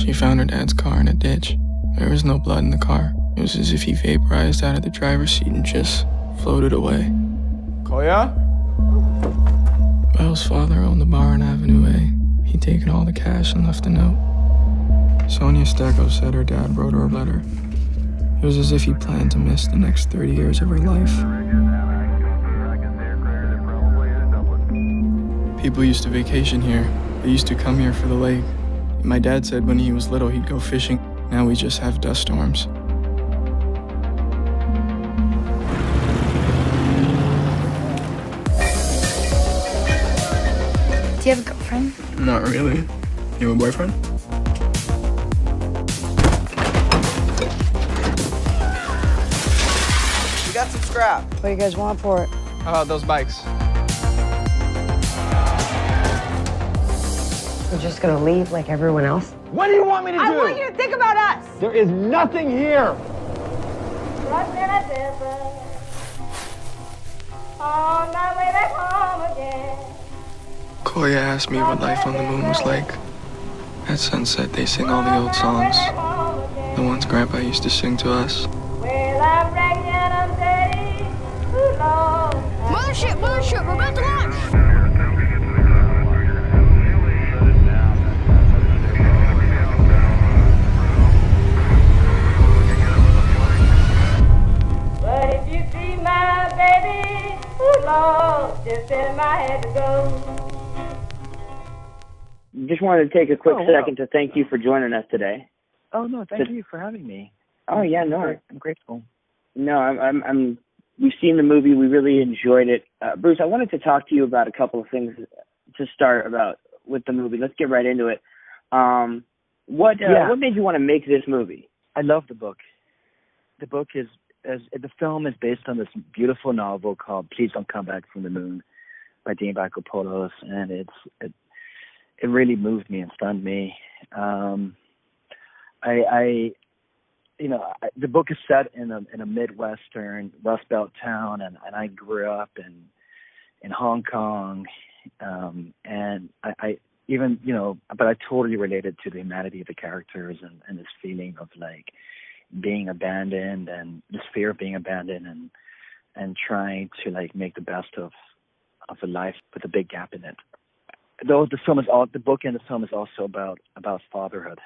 She found her dad's car in a ditch. There was no blood in the car. It was as if he vaporized out of the driver's seat and just floated away. Koya? Belle's father owned the bar on Avenue A. He'd taken all the cash and left a note. Sonia Stecco said her dad wrote her a letter. It was as if he planned to miss the next 30 years of her life. People used to vacation here. They used to come here for the lake. My dad said when he was little he'd go fishing. Now we just have dust storms. Do you have a girlfriend? Not really. You have a boyfriend? We got some scrap. What do you guys want for it? How about those bikes? You're just gonna leave like everyone else? What do you want me to do? I want you to think about us! There is nothing here. On my way back home again. Koya asked me what life on the moon was like. At sunset, they sing all the old songs. The ones Grandpa used to sing to us. Well, I'm ragged and I'm dirty. Ooh, Lord. Mothership, we're about to launch! But if you see my baby, ooh, Lord, just tell him I had to go. Just wanted to take a quick second to thank you for joining us today. Oh no, thank you for having me. Oh yeah, no, I'm grateful. No, I'm. We've seen the movie. We really enjoyed it. Bruce, I wanted to talk to you about a couple of things to start about with the movie. Let's get right into it. What made you want to make this movie? I love the book. The book the film is based on this beautiful novel called Please Don't Come Back from the Moon by Dean Bakopoulos, and it really moved me and stunned me. The book is set in a Midwestern Rust Belt town, and I grew up in Hong Kong, and but I totally related to the humanity of the characters and this feeling of like being abandoned and this fear of being abandoned and trying to like make the best of a life with a big gap in it. Though the book and the film is also about fatherhood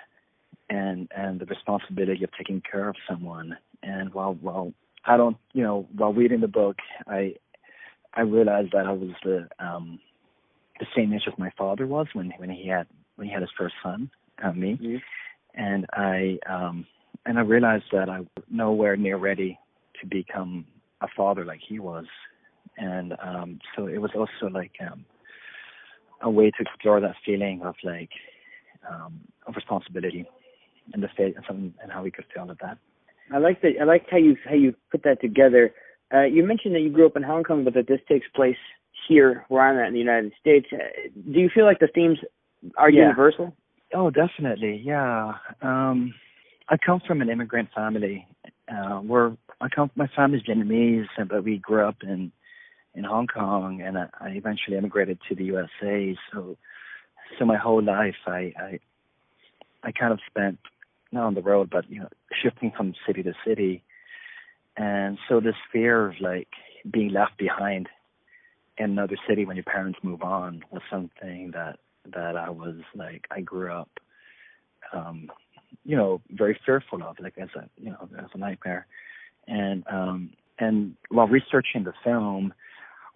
and the responsibility of taking care of someone. And while reading the book, I realized that I was the same age as my father was when he had his first son, me. Mm-hmm. And I realized that I was nowhere near ready to become a father like he was. And so it was also like a way to explore that feeling of like of responsibility and the faith and how we could feel with that. I like that. I like how you put that together. You mentioned that you grew up in Hong Kong, but that this takes place here, where I'm at in the United States. Do you feel like the themes are universal? Oh, definitely. Yeah. I come from an immigrant family. My family's Vietnamese, but we grew up in Hong Kong, and I eventually immigrated to the USA. So my whole life, I kind of spent not on the road, but shifting from city to city, and so this fear of like being left behind in another city when your parents move on was something that I grew up, very fearful of, like as a nightmare, and while researching the film,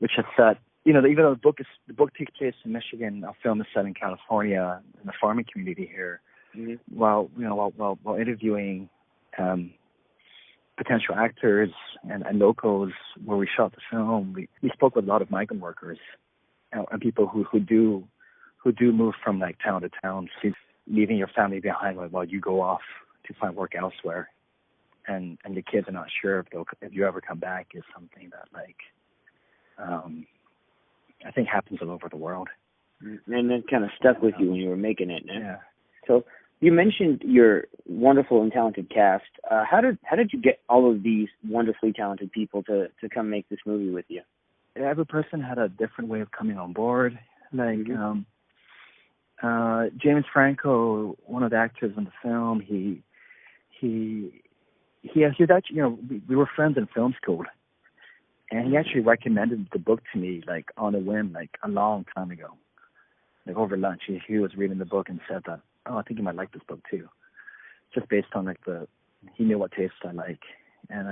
which had set, even though the book takes place in Michigan, our film is set in California in the farming community here. Mm-hmm. While interviewing potential actors and locals where we shot the film, we spoke with a lot of migrant workers and people who do move from like town to town, leaving your family behind while you go off to find work elsewhere, and your kids are not sure if you ever come back, is something that like I think happens all over the world. And it kind of stuck with you when you were making it. Yeah. So you mentioned your wonderful and talented cast. How did you get all of these wonderfully talented people to come make this movie with you? Every person had a different way of coming on board. Like, James Franco, one of the actors in the film, he actually, we were friends in film school, and he actually recommended the book to me, like, on a whim, like, a long time ago. Like, over lunch, he was reading the book and said that, oh, I think you might like this book too, just based on, like, he knew what taste I like. And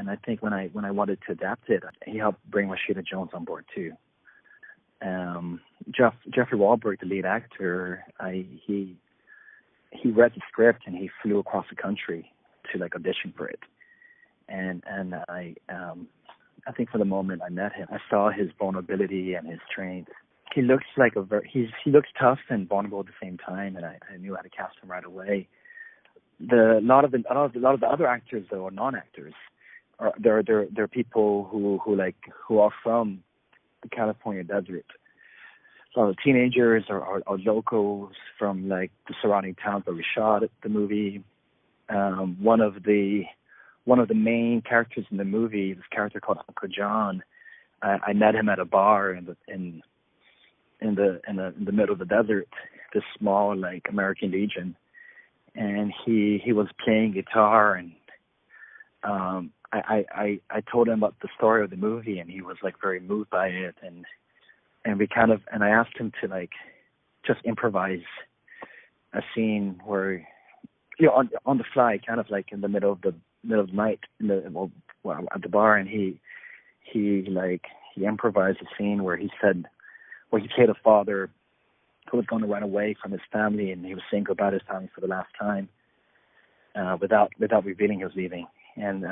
I think when I wanted to adapt it, he helped bring Rashida Jones on board too. Jeffrey Walberg, the lead actor, he read the script and he flew across the country to, like, audition for it. And I think for the moment I met him, I saw his vulnerability and his strength. He looks like he looks tough and vulnerable at the same time, and I knew how to cast him right away. A lot of the other actors, though, are non-actors. They're people who are from the California desert. So teenagers are locals from, like, the surrounding towns where we shot the movie. One of the main characters in the movie, this character called Uncle John, I met him at a bar in the middle of the desert, this small, like, American Legion, and he was playing guitar, and I told him about the story of the movie, and he was, like, very moved by it, and I asked him to, like, just improvise a scene where, on the fly, kind of like in the middle of the night, at the bar, and he improvised a scene where he played a father who was going to run away from his family, and he was saying goodbye to his family for the last time, without revealing he was leaving. And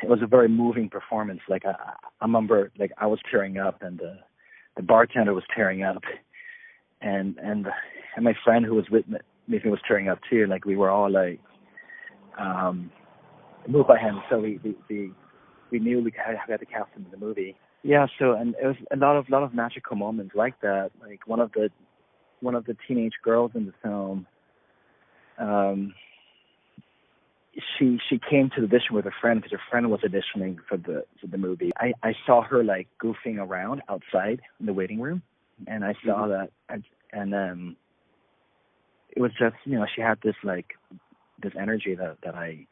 it was a very moving performance. Like, I remember, like, I was tearing up, and the bartender was tearing up, and my friend who was with me was tearing up too. Like, we were all, like, moved by him. So we knew we had to cast him in the movie. Yeah. So, and it was a lot of magical moments like that. Like, one of the teenage girls in the film, she came to the audition with a friend because her friend was auditioning for the movie. I saw her, like, goofing around outside in the waiting room, and I saw that, and it was just, she had this, like, this energy that I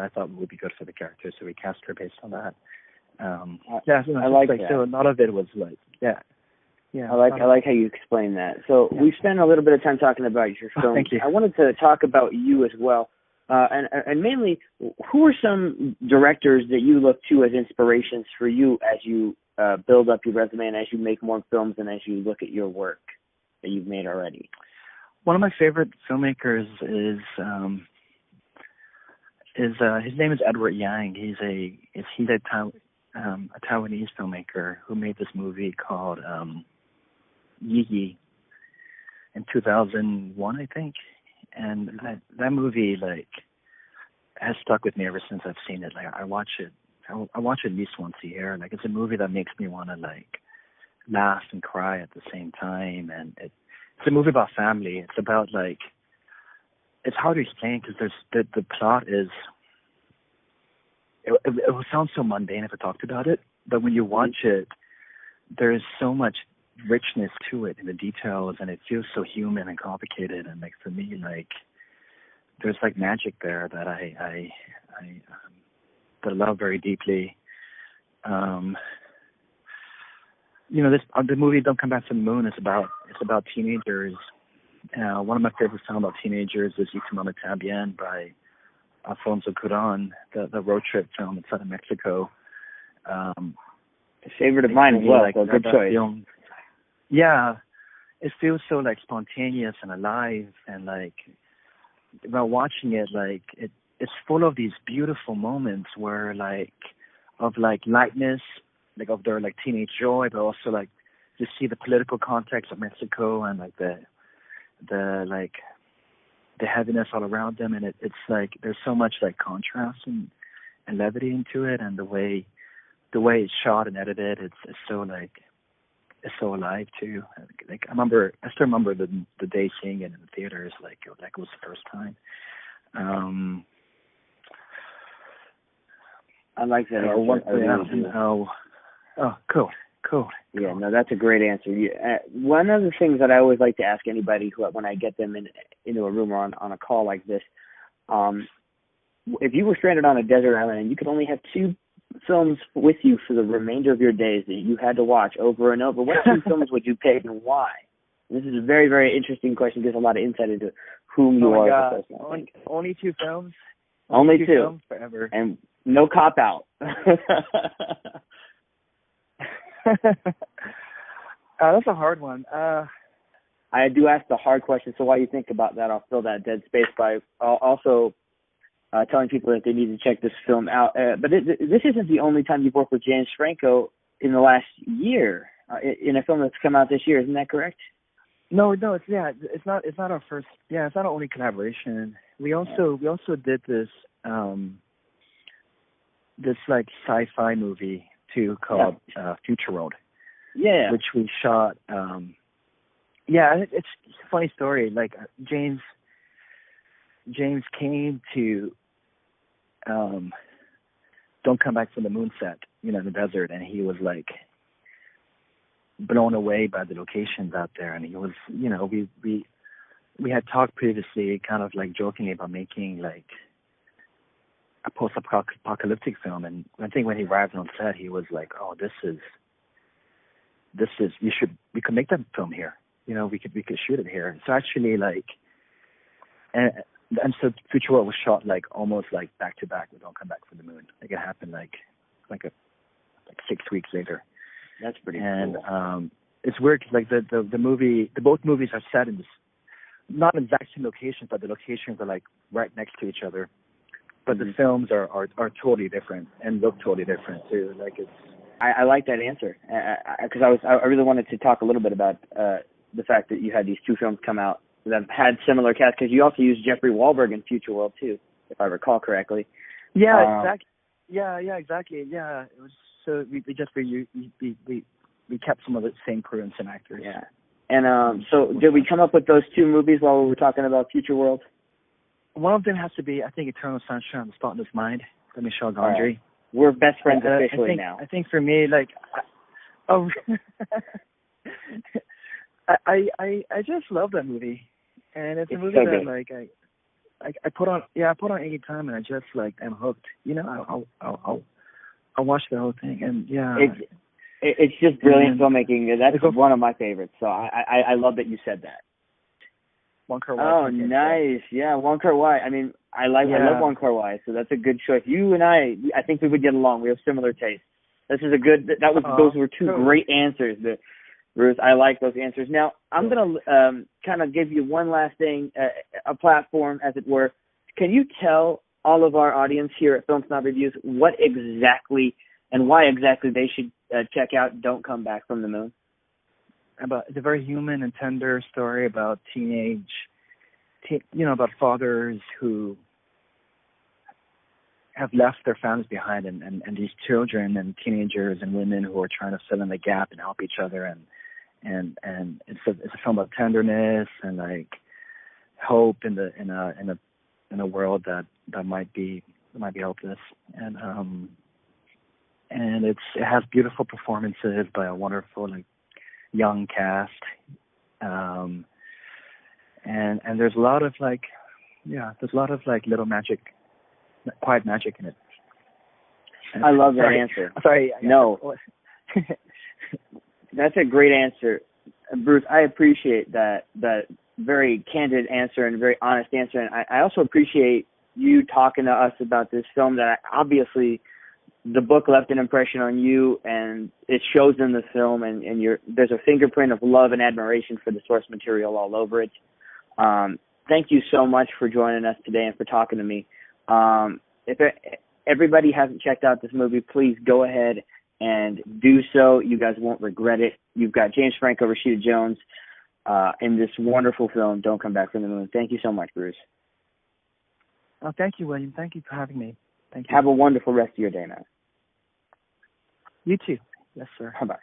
thought would be good for the character, so we cast her based on that. I like that. So a lot of it was like, yeah. I like how you explain that. So we spent a little bit of time talking about your film. Thank you. I wanted to talk about you as well, and mainly, who are some directors that you look to as inspirations for you as you build up your resume and as you make more films and as you look at your work that you've made already? One of my favorite filmmakers is his name is Edward Yang. He's a Taiwanese filmmaker who made this movie called Yi Yi in 2001, I think. And that movie, like, has stuck with me ever since I've seen it. Like, I watch it at least once a year. Like, it's a movie that makes me want to, like, laugh and cry at the same time. And it's a movie about family. It's about, like, it's hard to explain because the plot is, it would sound so mundane if I talked about it, but when you watch it, there's so much richness to it in the details, and it feels so human and complicated. And, like, for me, like, there's, like, magic there that I love very deeply. The movie Don't Come Back to the Moon is about teenagers. One of my favorite films about teenagers is Y Tu Mamá También by Alfonso Cuarón, the road trip film inside of Mexico. A favorite of mine as well, like, so good choice. Film, yeah, it feels so, like, spontaneous and alive, and, like, while watching it, like, it's full of these beautiful moments where, like, of, like, lightness, like, of their, like, teenage joy, but also, like, you see the political context of Mexico and, like, the heaviness all around them, and it's like there's so much, like, contrast and levity into it, and the way it's shot and edited, it's so, like, it's so alive too. Like, I still remember the day seeing it in the theaters, like it was the first time. I like that. Oh, cool. Cool. Yeah, no, that's a great answer. One of the things that I always like to ask anybody when I get them into a room or on a call like this, if you were stranded on a desert island and you could only have 2 films with you for the remainder of your days that you had to watch over and over, what 2 films would you pick and why? This is a very, very interesting question. Gives a lot of insight into whom you are as a person. Only 2 films? Only 2 films forever. And no cop-out. That's a hard one. I do ask the hard question, so while you think about that, I'll fill that dead space by also telling people that they need to check this film out. But this isn't the only time you've worked with James Franco in the last year in a film that's come out this year. Isn't that correct? No, it's not our first. Yeah, it's not our only collaboration. We also did this like sci-fi movie too called Future World. Yeah, which we shot. It's a funny story. Like James came to Don't Come Back from the Moon set, in the desert, and he was like blown away by the locations out there. And he was, we had talked previously, kind of like jokingly about making like a post-apocalyptic film. And I think when he arrived on set, he was like, "Oh, this is we could make that film here. We could shoot it here." So actually, like, and so Future World was shot like almost like back to back with Don't Come Back from the Moon. Like it happened like 6 weeks later. That's pretty cool. And it's weird because like both movies are set in this not exact same locations, but the locations are like right next to each other. But the films are totally different and look totally different too. Like it's. I like that answer because I really wanted to talk a little bit about the fact that you had these 2 films come out that had similar casts, because you also used Jeffrey Walberg in Future World too, if I recall correctly. Yeah, exactly. Yeah, exactly. Yeah, it was so we kept some of the same crew and same actors. Yeah, and so did we come up with those 2 movies while we were talking about Future World? One of them has to be, I think, Eternal Sunshine of the Spotless Mind by Michel Gondry. Right. We're best friends officially now. I think for me, like, I just love that movie, and it's a movie that like I put on any time, and I just like am hooked. I'll watch the whole thing, and it's just brilliant filmmaking. That's one of my favorites. So I love that you said that. Wong Kar-wai. Oh, nice. Yeah, Wong Kar-wai. I mean, I love Wong Kar-wai, so that's a good choice. You and I think we would get along. We have similar tastes. This is a good. Those were 2 great answers, Bruce. I like those answers. Now I'm gonna kind of give you one last thing, a platform, as it were. Can you tell all of our audience here at Film Snob Reviews what exactly and why exactly they should check out Don't Come Back from the Moon? It's a very human and tender story about about fathers who have left their families behind, and these children and teenagers and women who are trying to fill in the gap and help each other, and it's a film about tenderness and like hope in a world that might be hopeless, and it has beautiful performances by a wonderful young cast, and there's a lot of little magic, quiet magic in it. I love that answer. Sorry. No. That's a great answer, Bruce. I appreciate that very candid answer and very honest answer, and I also appreciate you talking to us about this film that obviously the book left an impression on you, and it shows in the film, and there's a fingerprint of love and admiration for the source material all over it. Thank you so much for joining us today and for talking to me. If everybody hasn't checked out this movie, please go ahead and do so. You guys won't regret it. You've got James Franco, Rashida Jones in this wonderful film, Don't Come Back from the Moon. Thank you so much, Bruce. Oh, thank you, William. Thank you for having me. Thank you. Have a wonderful rest of your day, man. You too. Yes, sir. Bye-bye.